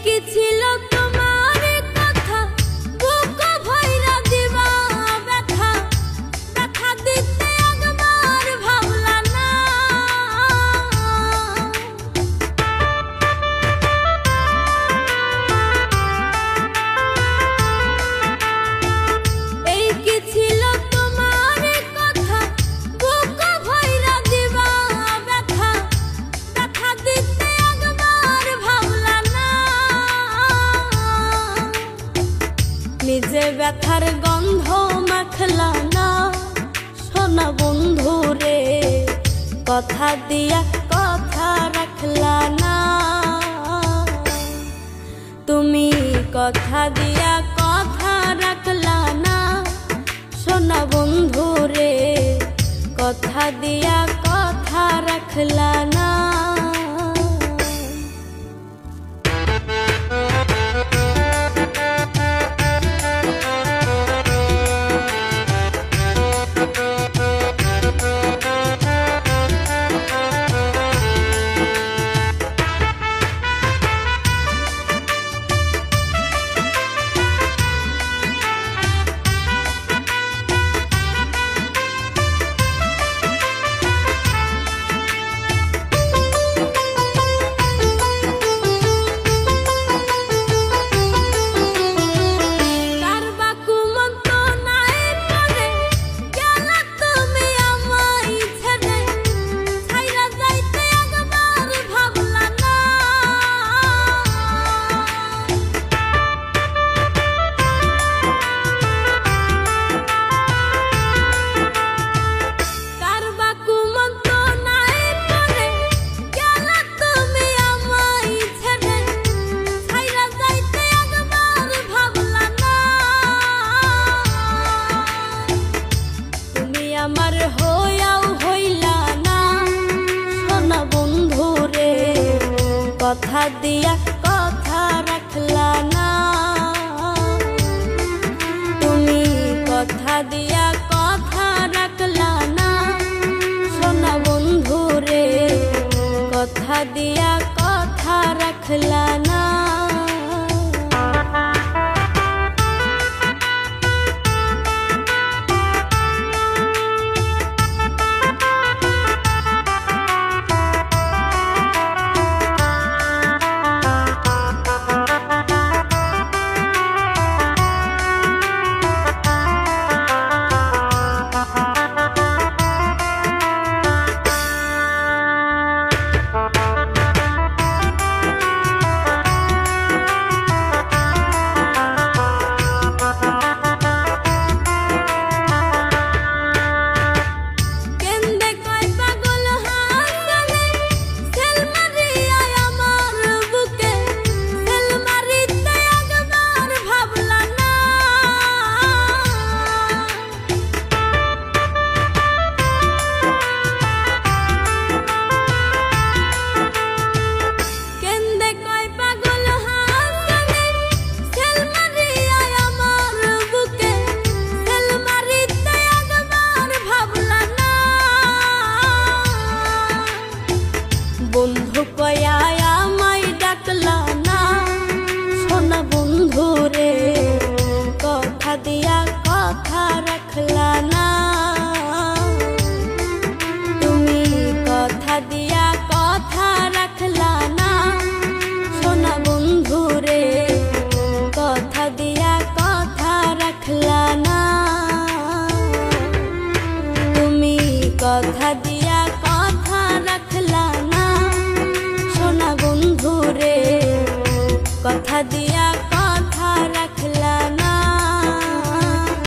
কি ছিল তোমার কথা, বুক ভইরা দিবা ব্যথা, ব্যথা দিতে একবার ভাবলা না। এই কি ছিল তোমার কথা, বুক ভইরা দিবা ব্যথা, ব্যথা দিতে একবার ভাবলা না। নিজে ব্যথার গন্ধ মাখলা না, সোনা বন্ধু রে কথা দিয়া কথা রাখলা না। তুমি কথা দিয়া কথা রাখলা না, সোনা বন্ধু রে কথা দিয়া কথা রাখলা না। আমার হইয়াও হইলা না, সোনা বন্ধু রে কথা দিয়া কথা রাখলা না। তুমি কথা দিয়া কথা রাখলা না, সোনা বন্ধু রে কথা দিয়া কথা রাখলা না। বন্ধু কয়া আমায় ডাকলা না, সোনা বন্ধু রে কথা দিয়া কথা রাখলা না। তুমি কথা দিয়া কথা রাখলা না, সোনা বন্ধু রে কথা দিয়া কথা রাখলা না। তুমি কথা দিয়া কথা রাখলা না, সোনা বন্ধু রে কথা দিয়া